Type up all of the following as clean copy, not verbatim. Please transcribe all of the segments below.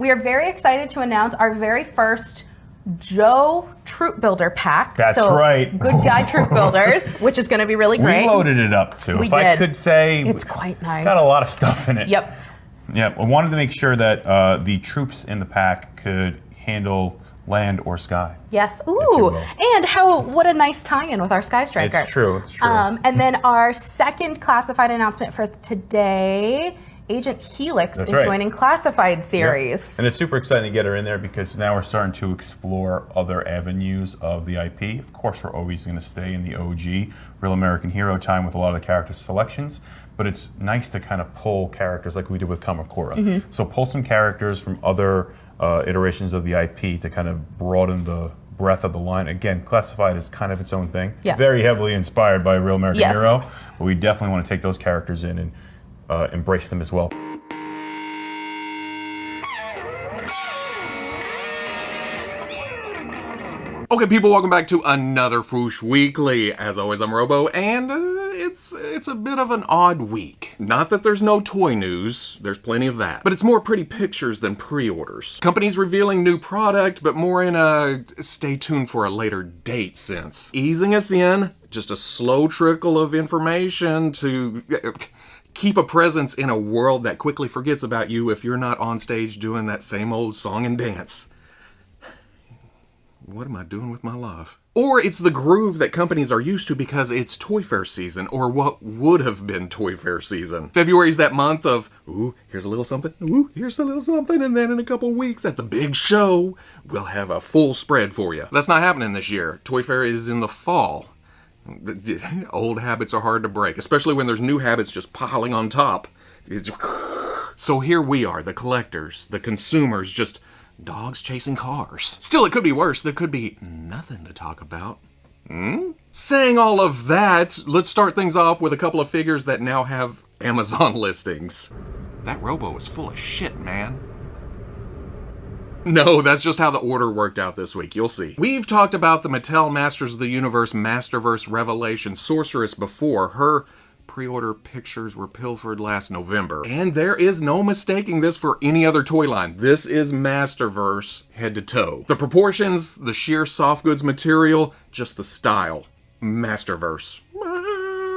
We are very excited to announce our very first Joe Troop Builder pack. That's right. Good Guy Troop Builders, which is going to be really great. We loaded it up too. We if did. I could say, it's quite nice. It's got a lot of stuff in it. Yep. Yep. I wanted to make sure that the troops in the pack could handle land or sky. Yes. Ooh. And what a nice tie-in with our Sky Striker. It's true. It's true. And then our second classified announcement for today. Agent Helix is joining Classified series. Yep. And it's super exciting to get her in there because now we're starting to explore other avenues of the IP. Of course, we're always going to stay in the OG, Real American Hero time with a lot of the character selections, but it's nice to kind of pull characters like we did with Kamakura. Mm-hmm. So pull some characters from other iterations of the IP to kind of broaden the breadth of the line. Again, Classified is kind of its own thing. Yeah. Very heavily inspired by Real American Yes. Hero, but we definitely want to take those characters in and embrace them as well. Okay, people, welcome back to another Fwoosh Weekly. As always, I'm Robo, and it's a bit of an odd week. Not that there's no toy news, there's plenty of that, but it's more pretty pictures than pre-orders. Companies revealing new product, but more in a stay tuned for a later date sense. Easing us in, just a slow trickle of information to keep a presence in a world that quickly forgets about you if you're not on stage doing that same old song and dance. What am I doing with my life? Or it's the groove that companies are used to because it's Toy Fair season, or what would have been Toy Fair season. February's that month of, ooh, here's a little something, ooh, here's a little something, and then in a couple weeks at the big show, we'll have a full spread for you. That's not happening this year. Toy Fair is in the fall. Old habits are hard to break, especially when there's new habits just piling on top. So here we are, the collectors, the consumers, just dogs chasing cars. Still, it could be worse. There could be nothing to talk about. Saying all of that, let's start things off with a couple of figures that now have Amazon listings. That Robo is full of shit, man. No, that's just how the order worked out this week. You'll see. We've talked about the Mattel Masters of the Universe Masterverse Revelation Sorceress before. Her pre-order pictures were pilfered last November. And there is no mistaking this for any other toy line. This is Masterverse head to toe. The proportions, the sheer soft goods material, just the style. Masterverse.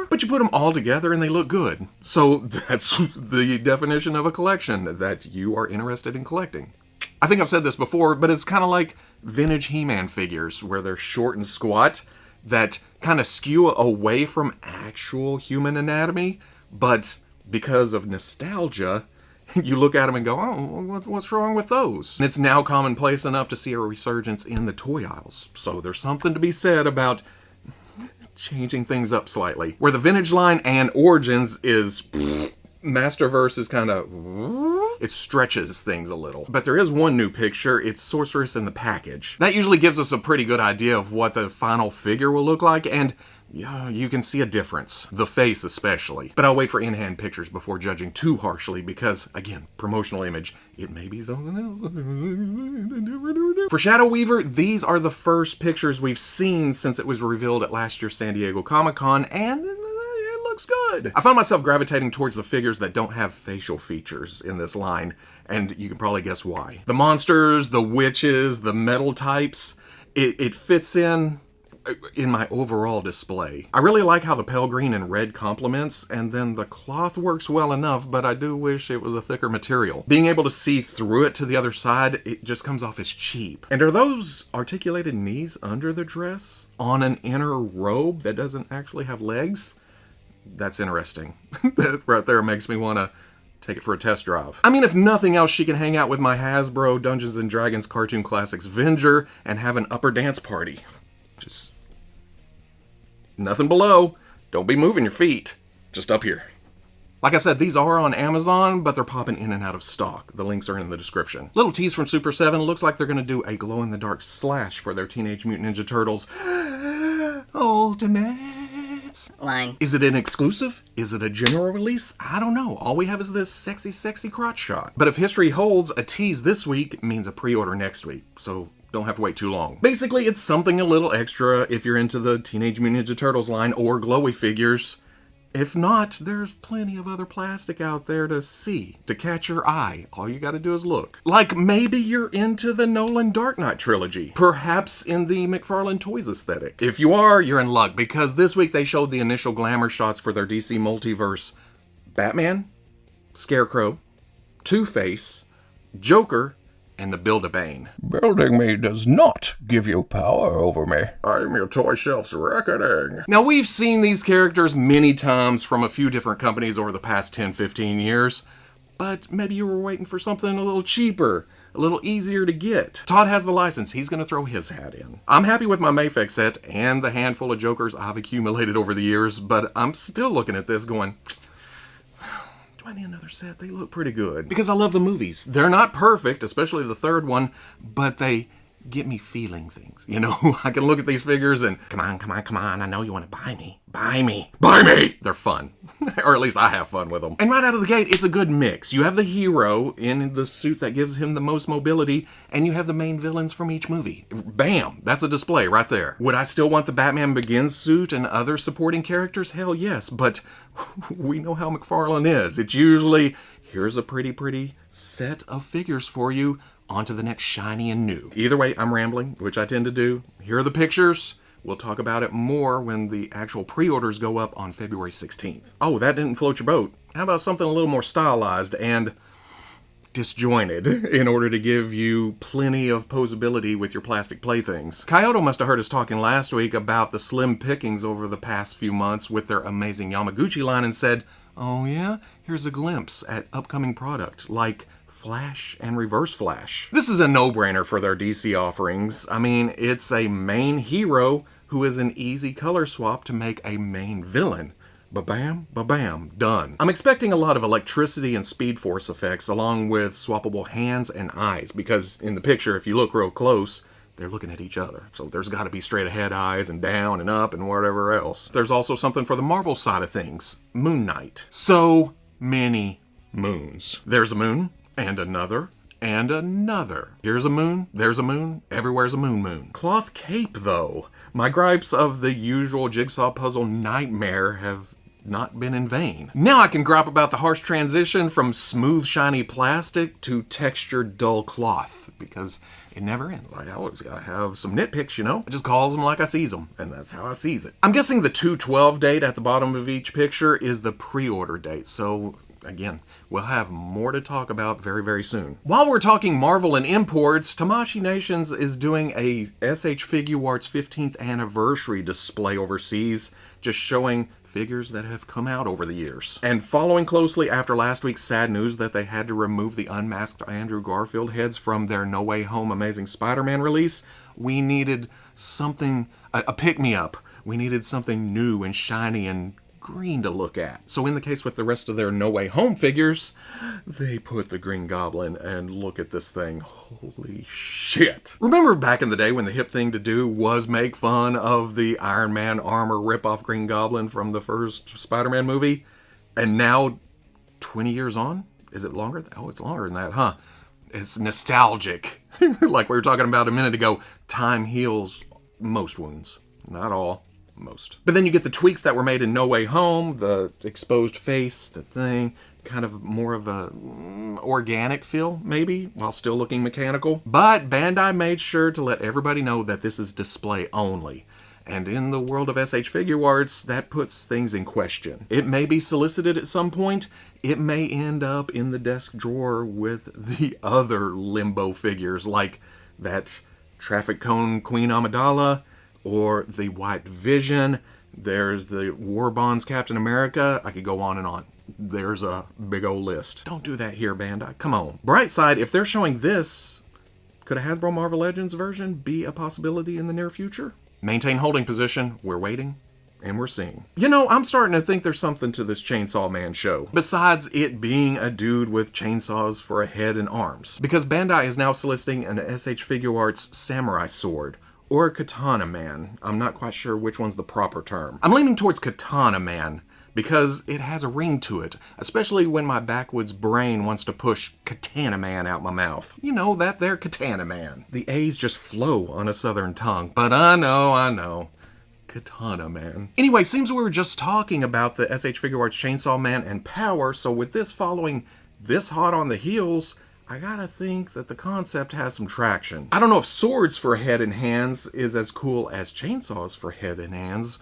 But you put them all together and they look good. So that's the definition of a collection that you are interested in collecting. I think I've said this before, but it's kind of like vintage He-Man figures where they're short and squat that kind of skew away from actual human anatomy, but because of nostalgia, you look at them and go, oh, what's wrong with those? And it's now commonplace enough to see a resurgence in the toy aisles. So there's something to be said about changing things up slightly. Where the vintage line and Origins is Masterverse is kind of, it stretches things a little. But there is one new picture. It's Sorceress in the package. That usually gives us a pretty good idea of what the final figure will look like, and yeah, you can see a difference. The face especially. But I'll wait for in-hand pictures before judging too harshly because, again, promotional image, it may be something else. For Shadow Weaver, these are the first pictures we've seen since it was revealed at last year's San Diego Comic-Con, and looks good. I found myself gravitating towards the figures that don't have facial features in this line, and you can probably guess why. The monsters, the witches, the metal types, it fits in my overall display. I really like how the pale green and red complements, and then the cloth works well enough, but I do wish it was a thicker material. Being able to see through it to the other side, it just comes off as cheap. And are those articulated knees under the dress on an inner robe that doesn't actually have legs? That's interesting. That right there makes me want to take it for a test drive. I mean, if nothing else, she can hang out with my Hasbro Dungeons & Dragons Cartoon Classics Venger and have an upper dance party. Just nothing below. Don't be moving your feet. Just up here. Like I said, these are on Amazon, but they're popping in and out of stock. The links are in the description. Little tease from Super 7. Looks like they're going to do a glow-in-the-dark slash for their Teenage Mutant Ninja Turtles Ultimates line. Is it an exclusive? Is it a general release? I don't know. All we have is this sexy, sexy crotch shot. But if history holds, a tease this week means a pre-order next week. So don't have to wait too long. Basically, it's something a little extra if you're into the Teenage Mutant Ninja Turtles line or glowy figures. If not, there's plenty of other plastic out there to see, to catch your eye. All you gotta do is look. Like maybe you're into the Nolan Dark Knight trilogy, perhaps in the McFarlane Toys aesthetic. If you are, you're in luck, because this week they showed the initial glamour shots for their DC Multiverse Batman, Scarecrow, Two-Face, Joker, and the Build-A-Bane. Building me does not give you power over me. I'm your toy shelf's reckoning. Now, we've seen these characters many times from a few different companies over the past 10-15 years, but maybe you were waiting for something a little cheaper, a little easier to get. Todd has the license. He's going to throw his hat in. I'm happy with my Mayfix set and the handful of Jokers I've accumulated over the years, but I'm still looking at this going, do I need another set? They look pretty good. Because I love the movies. They're not perfect, especially the third one, but they get me feeling things. You know, I can look at these figures and, come on, I know you want to buy me. Buy me. They're fun. Or at least I have fun with them. And right out of the gate, it's a good mix. You have the hero in the suit that gives him the most mobility, and you have the main villains from each movie. Bam! That's a display right there. Would I still want the Batman Begins suit and other supporting characters? Hell yes, but we know how McFarlane is. It's usually, here's a pretty set of figures for you, on to the next shiny and new. Either way, I'm rambling, which I tend to do. Here are the pictures. We'll talk about it more when the actual pre-orders go up on February 16th. Oh, that didn't float your boat. How about something a little more stylized and disjointed in order to give you plenty of posability with your plastic playthings? Kaiyodo must have heard us talking last week about the slim pickings over the past few months with their Amazing Yamaguchi line and said, oh yeah, here's a glimpse at upcoming product like Flash and Reverse Flash. This is a no-brainer for their DC offerings. I mean, it's a main hero who is an easy color swap to make a main villain. Ba-bam, ba-bam, done. I'm expecting a lot of electricity and speed force effects along with swappable hands and eyes, because in the picture, if you look real close, they're looking at each other. So there's got to be straight ahead eyes and down and up and whatever else. There's also something for the Marvel side of things. Moon Knight. So many moons. There's a moon. And another, and another. Here's a moon, there's a moon, everywhere's a moon. Cloth cape, though. My gripes of the usual jigsaw puzzle nightmare have not been in vain. Now I can gripe about the harsh transition from smooth, shiny plastic to textured, dull cloth, because it never ends. Like, I always gotta have some nitpicks, you know? I just calls them like I sees them, and that's how I sees it. I'm guessing the 2/12 date at the bottom of each picture is the pre-order date, so again, we'll have more to talk about very, very soon. While we're talking Marvel and imports, Tamashii Nations is doing a S.H. Figuarts 15th anniversary display overseas, just showing figures that have come out over the years. And following closely after last week's sad news that they had to remove the unmasked Andrew Garfield heads from their No Way Home Amazing Spider-Man release, we needed something, a pick-me-up. We needed something new and shiny and green to look at. So in the case with the rest of their No Way Home figures, they put the Green Goblin, and look at this thing. Holy shit. Remember back in the day when the hip thing to do was make fun of the Iron Man armor ripoff Green Goblin from the first Spider-Man movie? And now, 20 years on? Is it longer? Oh, it's longer than that, huh? It's nostalgic. Like we were talking about a minute ago, time heals most wounds. Not all. Most. But then you get the tweaks that were made in No Way Home, the exposed face, the thing, kind of more of a organic feel, maybe, while still looking mechanical. But Bandai made sure to let everybody know that this is display only. And in the world of S.H. Figuarts, that puts things in question. It may be solicited at some point. It may end up in the desk drawer with the other limbo figures, like that traffic cone Queen Amidala, or the White Vision. There's the War Bonds Captain America. I could go on and on. There's a big old list. Don't do that here, Bandai. Come on. Bright side, if they're showing this, could a Hasbro Marvel Legends version be a possibility in the near future? Maintain holding position. We're waiting. And we're seeing. You know, I'm starting to think there's something to this Chainsaw Man show, besides it being a dude with chainsaws for a head and arms. Because Bandai is now soliciting an S.H. Figuarts samurai sword, or Katana Man. I'm not quite sure which one's the proper term. I'm leaning towards Katana Man because it has a ring to it, especially when my backwoods brain wants to push Katana Man out my mouth. You know, that there Katana Man. The A's just flow on a southern tongue, but I know. katana, man. Anyway, seems we were just talking about the S.H. Figuarts Chainsaw Man and Power, so with this following this hot on the heels, I gotta think that the concept has some traction. I don't know if swords for head and hands is as cool as chainsaws for head and hands,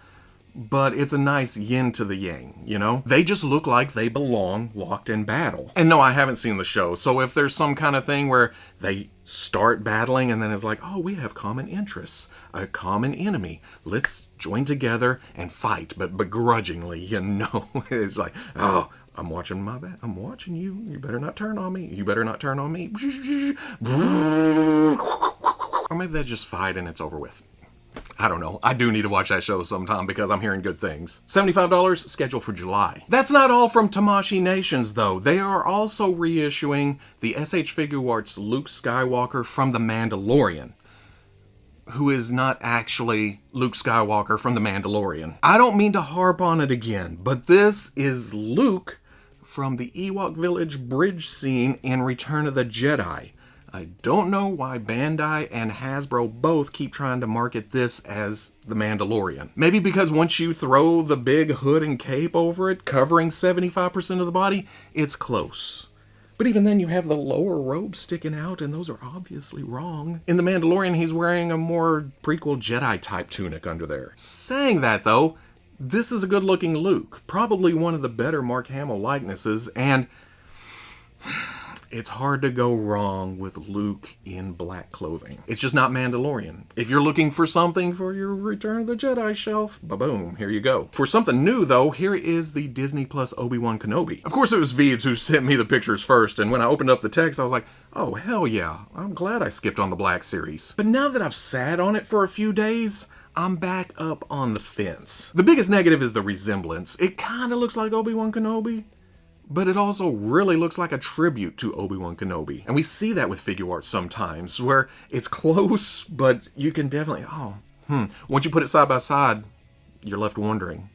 but it's a nice yin to the yang, you know? They just look like they belong locked in battle. And no, I haven't seen the show, so if there's some kind of thing where they start battling and then it's like, oh, we have common interests, a common enemy, let's join together and fight, but begrudgingly, you know? It's like, oh, I'm watching my back. I'm watching you. You better not turn on me. You better not turn on me. Or maybe they just fight and it's over with. I don't know. I do need to watch that show sometime because I'm hearing good things. $75 scheduled for July. That's not all from Tamashii Nations though. They are also reissuing the S.H. Figuarts Luke Skywalker from The Mandalorian, who is not actually Luke Skywalker from The Mandalorian. I don't mean to harp on it again, but this is Luke from the Ewok Village bridge scene in Return of the Jedi. I don't know why Bandai and Hasbro both keep trying to market this as The Mandalorian. Maybe because once you throw the big hood and cape over it, covering 75% of the body, it's close. But even then, you have the lower robe sticking out, and those are obviously wrong. In The Mandalorian, he's wearing a more prequel Jedi-type tunic under there. Saying that, though, this is a good-looking Luke. Probably one of the better Mark Hamill likenesses, and it's hard to go wrong with Luke in black clothing. It's just not Mandalorian. If you're looking for something for your Return of the Jedi shelf, ba-boom, here you go. For something new, though, here is the Disney Plus Obi-Wan Kenobi. Of course, it was Veeds who sent me the pictures first, and when I opened up the text, I was like, oh, hell yeah, I'm glad I skipped on the Black Series. But now that I've sat on it for a few days, I'm back up on the fence. The biggest negative is the resemblance. It kind of looks like Obi-Wan Kenobi, but it also really looks like a tribute to Obi-Wan Kenobi. And we see that with Figuarts sometimes, where it's close, but you can definitely, once you put it side by side, you're left wondering.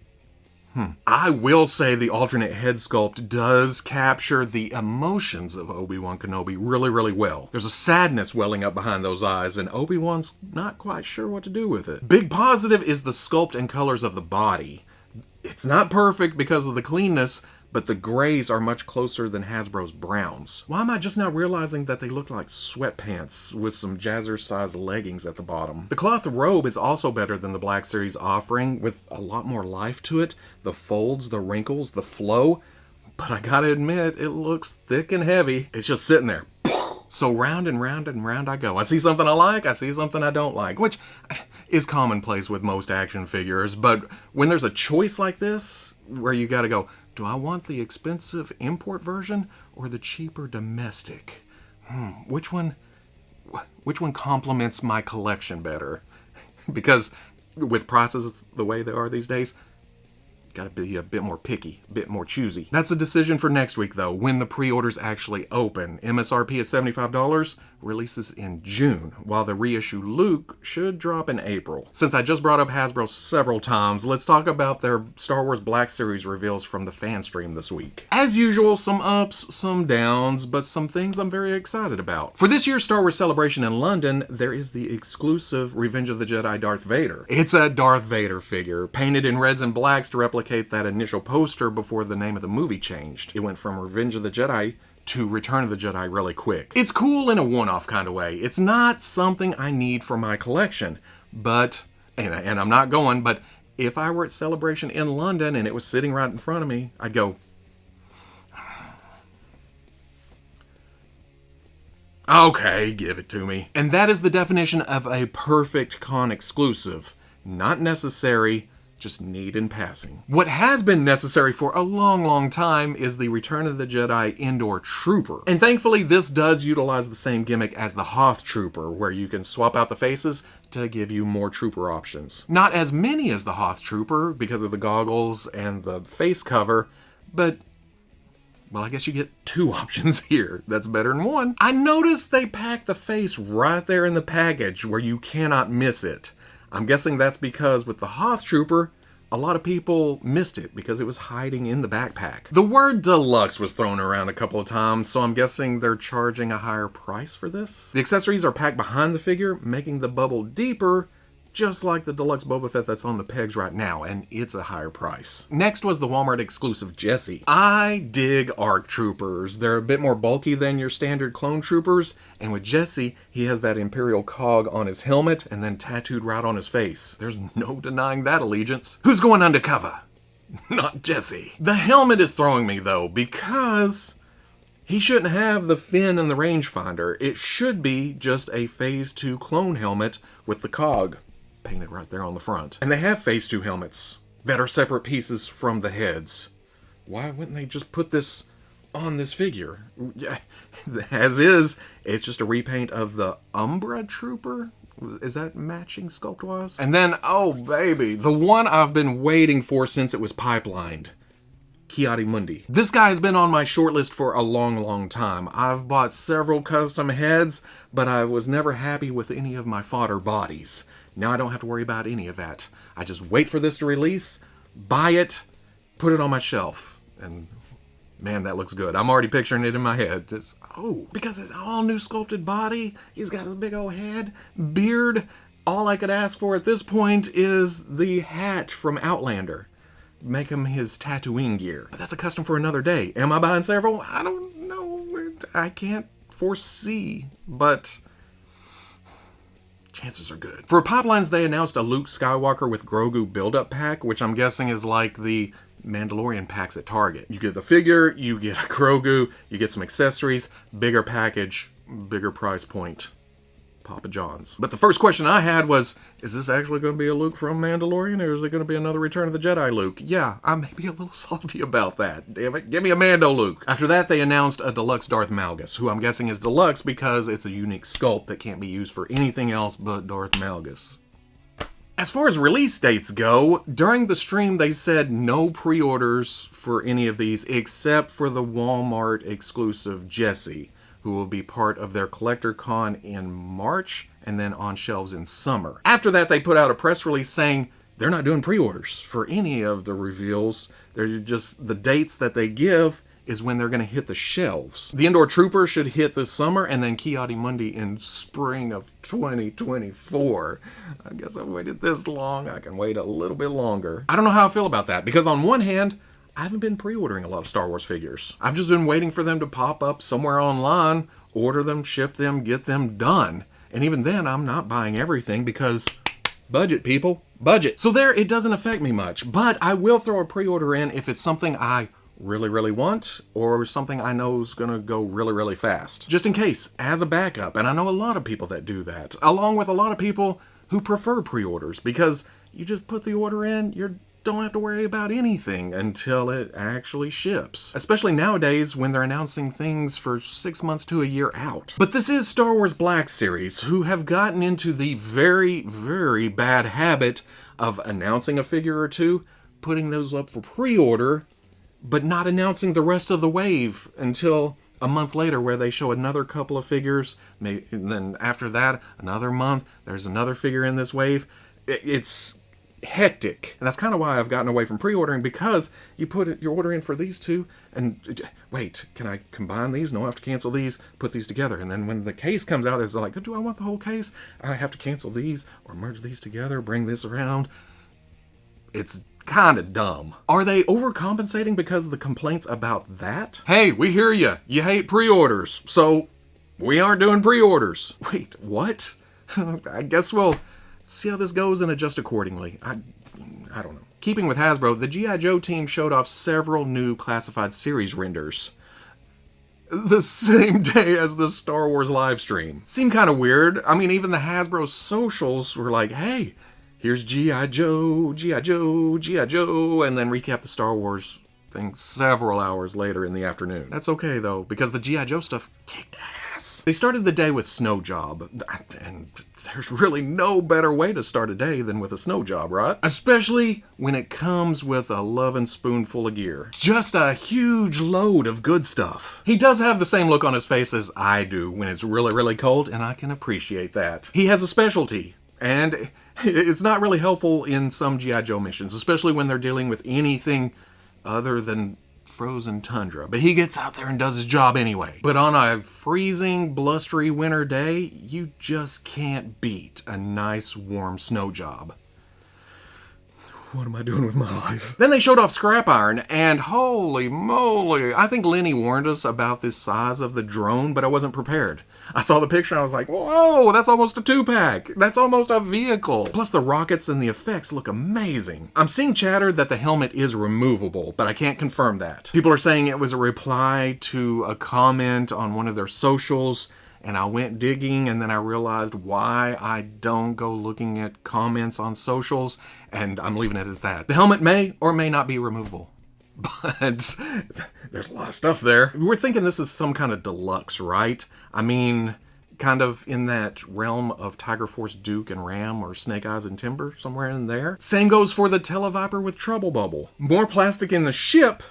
I will say the alternate head sculpt does capture the emotions of Obi-Wan Kenobi really, really well. There's a sadness welling up behind those eyes, and Obi-Wan's not quite sure what to do with it. Big positive is the sculpt and colors of the body. It's not perfect because of the cleanness, but the grays are much closer than Hasbro's browns. Why am I just now realizing that they look like sweatpants with some jazzercise leggings at the bottom? The cloth robe is also better than the Black Series offering, with a lot more life to it. The folds, the wrinkles, the flow. But I gotta admit, it looks thick and heavy. It's just sitting there. So round and round and round I go. I see something I like, I see something I don't like, which is commonplace with most action figures. But when there's a choice like this, where you gotta go, do I want the expensive import version or the cheaper domestic? Which one complements my collection better? Because with prices the way they are these days, gotta be a bit more picky, a bit more choosy. That's a decision for next week though, when the pre-orders actually open. MSRP is $75, releases in June, while the reissue Luke should drop in April. Since I just brought up Hasbro several times, let's talk about their Star Wars Black Series reveals from the fan stream this week. As usual, some ups, some downs, but some things I'm very excited about. For this year's Star Wars Celebration in London, there is the exclusive Revenge of the Jedi Darth Vader. It's a Darth Vader figure, painted in reds and blacks to replicate that initial poster before the name of the movie changed. It went from Revenge of the Jedi to Return of the Jedi really quick. It's cool in a one-off kind of way. It's not something I need for my collection, but, and I'm not going, but if I were at Celebration in London and it was sitting right in front of me, I'd go, okay, give it to me. And that is the definition of a perfect con exclusive. Not necessary, just need in passing. What has been necessary for a long, long time is the Return of the Jedi Indoor Trooper. And thankfully, this does utilize the same gimmick as the Hoth Trooper, where you can swap out the faces to give you more trooper options. Not as many as the Hoth Trooper because of the goggles and the face cover, but well, I guess you get two options here. That's better than one. I noticed they packed the face right there in the package where you cannot miss it. I'm guessing that's because with the Hoth Trooper, a lot of people missed it because it was hiding in the backpack. The word deluxe was thrown around a couple of times, so I'm guessing they're charging a higher price for this. The accessories are packed behind the figure, making the bubble deeper, just like the deluxe Boba Fett that's on the pegs right now, and it's a higher price. Next was the Walmart exclusive Jesse. I dig ARC Troopers. They're a bit more bulky than your standard clone troopers, and with Jesse, he has that Imperial cog on his helmet and then tattooed right on his face. There's no denying that allegiance. Who's going undercover? Not Jesse. The helmet is throwing me though, because he shouldn't have the fin and the rangefinder. It should be just a Phase 2 clone helmet with the cog painted right there on the front. And they have Phase 2 helmets that are separate pieces from the heads. Why wouldn't they just put this on this figure? As is, it's just a repaint of the Umbra Trooper. Is that matching sculpt-wise? And then, oh baby, the one I've been waiting for since it was pipelined. Ki-Adi-Mundi. This guy has been on my shortlist for a long time. I've bought several custom heads, but I was never happy with any of my fodder bodies. Now I don't have to worry about any of that. I just wait for this to release, buy it, put it on my shelf, and man, that looks good. I'm already picturing it in my head. Just, oh, because it's all new sculpted body. He's got his big old head, beard. All I could ask for at this point is the hat from Outlander. Make him his tattooing gear. But that's a custom for another day. Am I buying several? I don't know. I can't foresee, but chances are good. For Pipelines, they announced a Luke Skywalker with Grogu build-up pack, which I'm guessing is like the Mandalorian packs at Target. You get the figure, you get a Grogu, you get some accessories, bigger package, bigger price point. Papa John's. But the first question I had was, is this actually going to be a Luke from Mandalorian, or is it going to be another Return of the Jedi Luke? Yeah, I may be a little salty about that. Damn it, give me a Mando Luke. After that, they announced a deluxe Darth Malgus, who I'm guessing is deluxe because it's a unique sculpt that can't be used for anything else but Darth Malgus. As far as release dates go, during the stream they said no pre-orders for any of these except for the Walmart exclusive Jesse, who will be part of their Collector Con in March and then on shelves in summer. After that, they put out a press release saying they're not doing pre-orders for any of the reveals. They're just, the dates that they give is when they're going to hit the shelves. The Indoor Trooper should hit this summer, and then Ki-Adi-Mundi in spring of 2024. I guess I've waited this long. I can wait a little bit longer. I don't know how I feel about that, because on one hand, I haven't been pre-ordering a lot of Star Wars figures. I've just been waiting for them to pop up somewhere online, order them, ship them, get them done. And even then, I'm not buying everything because budget, people, budget. So there, it doesn't affect me much, but I will throw a pre-order in if it's something I really want, or something I know is gonna go really fast. Just in case, as a backup, and I know a lot of people that do that, along with a lot of people who prefer pre-orders, because you just put the order in, you don't have to worry about anything until it actually ships. Especially nowadays when they're announcing things for 6 months to a year out. But this is Star Wars Black Series, who have gotten into the very bad habit of announcing a figure or two, putting those up for pre-order, but not announcing the rest of the wave until a month later, where they show another couple of figures, maybe, and then after that, another month, there's another figure in this wave. It's hectic, and that's kind of why I've gotten away from pre-ordering, because you put your order in for these two, and wait, can I combine these? No, I have to cancel these, put these together, and then when the case comes out, it's like, do I want the whole case? I have to cancel these, or merge these together, bring this around. It's kind of dumb. Are they overcompensating because of the complaints about that? Hey, we hear you. You hate pre-orders, so we aren't doing pre-orders. Wait, what? I guess we'll see how this goes and adjust accordingly. I don't know. Keeping with Hasbro, the G.I.Joe team showed off several new classified series renders the same day as the Star Wars live stream. Seemed kind of weird. I mean, even the Hasbro socials were like, hey, here's G.I.Joe, G.I.Joe, G.I.Joe, and then recap the Star Wars thing several hours later in the afternoon. That's okay, though, because the G.I.Joe stuff kicked ass. They started the day with Snow Job, and there's really no better way to start a day than with a Snow Job, right? Especially when it comes with a loving spoonful of gear. Just a huge load of good stuff. He does have the same look on his face as I do when it's really cold, and I can appreciate that. He has a specialty, and it's not really helpful in some G.I. Joe missions, especially when they're dealing with anything other than frozen tundra, but he gets out there and does his job anyway. But on a freezing, blustery winter day, you just can't beat a nice, warm snow job. What am I doing with my life? Then they showed off scrap iron, and holy moly, I think Lenny warned us about this size of the drone, but I wasn't prepared. I saw the picture and I was like, whoa, that's almost a 2-pack. That's almost a vehicle. Plus the rockets and the effects look amazing. I'm seeing chatter that the helmet is removable, but I can't confirm that. People are saying it was a reply to a comment on one of their socials, and I went digging, and then I realized why I don't go looking at comments on socials, and I'm leaving it at that. The helmet may or may not be removable, but there's a lot of stuff there. We're thinking this is some kind of deluxe, right? I mean, kind of in that realm of Tiger Force Duke and Ram or Snake Eyes and Timber, somewhere in there. Same goes for the Televiper with Trouble Bubble. More plastic in the ship,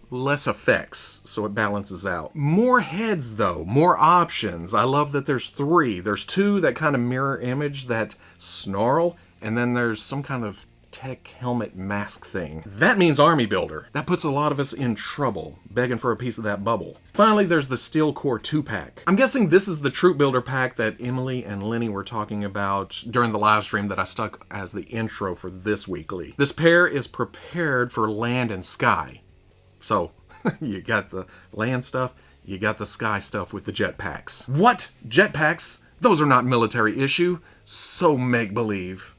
less effects, so it balances out. More heads though, more options. I love that there's 3. There's 2 that kind of mirror image that snarl, and then there's some kind of tech helmet mask thing. That means army builder. That puts a lot of us in trouble, begging for a piece of that bubble. Finally, there's the Steel Core 2-pack. I'm guessing this is the Troop Builder pack that Emily and Lenny were talking about during the live stream that I stuck as the intro for this weekly. This pair is prepared for land and sky. So, you got the land stuff, you got the sky stuff with the jetpacks. What? Jetpacks? Those are not military issue. So make-believe.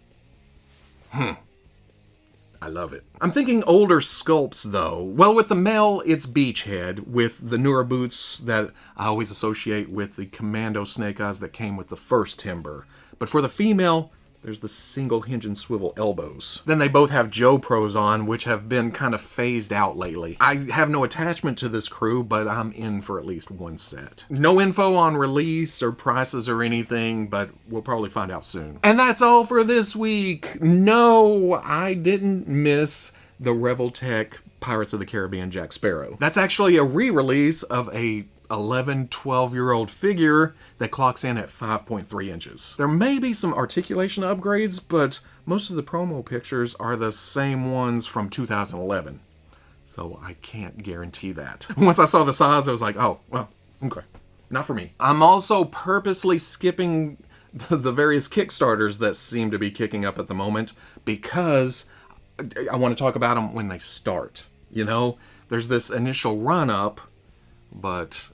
I love it. I'm thinking older sculpts, though. Well, with the male, it's Beachhead, with the newer boots that I always associate with the Commando Snake Eyes that came with the first Timber. But for the female, there's the single hinge and swivel elbows. Then they both have Joe Pros on, which have been kind of phased out lately. I have no attachment to this crew, but I'm in for at least one set. No info on release or prices or anything, but we'll probably find out soon. And that's all for this week. No, I didn't miss the Revoltech Pirates of the Caribbean Jack Sparrow. That's actually a re-release of a 11, 12-year-old figure that clocks in at 5.3 inches. There may be some articulation upgrades, but most of the promo pictures are the same ones from 2011. So I can't guarantee that. Once I saw the size, I was like, oh, well, okay. Not for me. I'm also purposely skipping the various Kickstarters that seem to be kicking up at the moment because I want to talk about them when they start. You know, there's this initial run-up, but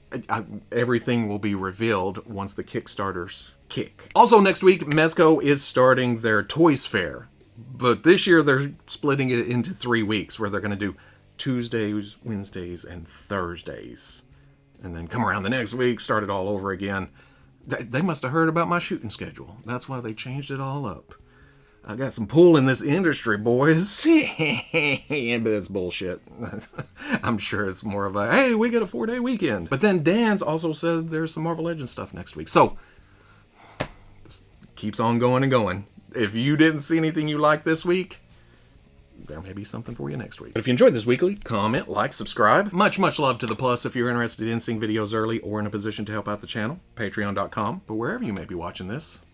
everything will be revealed once the Kickstarters kick. Also next week, Mezco is starting their Toys Fair. But this year they're splitting it into 3 weeks where they're going to do Tuesdays, Wednesdays, and Thursdays. And then come around the next week, start it all over again. They must have heard about my shooting schedule. That's why they changed it all up. I got some pull in this industry, boys. But it's bullshit. I'm sure it's more of a, hey, we get a 4-day weekend. But then Dan's also said there's some Marvel Legends stuff next week. So, this keeps on going and going. If you didn't see anything you liked this week, there may be something for you next week. But if you enjoyed this weekly, comment, like, subscribe. Much love to the plus if you're interested in seeing videos early or in a position to help out the channel. Patreon.com. But wherever you may be watching this,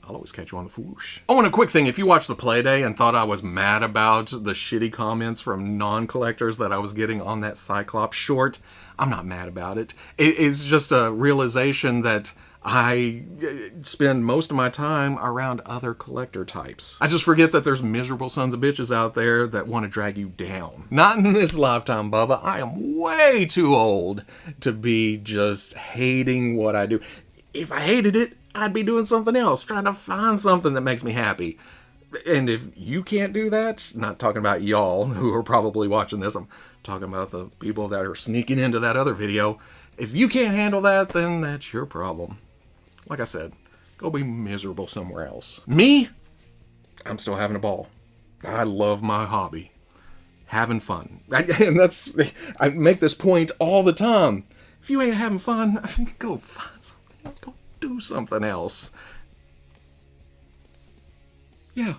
I'll always catch you on the Fwoosh. Oh, and a quick thing. If you watched the Playday and thought I was mad about the shitty comments from non-collectors that I was getting on that Cyclops short, I'm not mad about it. It's just a realization that I spend most of my time around other collector types. I just forget that there's miserable sons of bitches out there that want to drag you down. Not in this lifetime, Bubba. I am way too old to be just hating what I do. If I hated it, I'd be doing something else, trying to find something that makes me happy. And if you can't do that, not talking about y'all who are probably watching this, I'm talking about the people that are sneaking into that other video. If you can't handle that, then that's your problem. Like I said, go be miserable somewhere else. Me, I'm still having a ball. I love my hobby. Having fun. I make this point all the time. If you ain't having fun, go find something else. Go do something else. Yeah.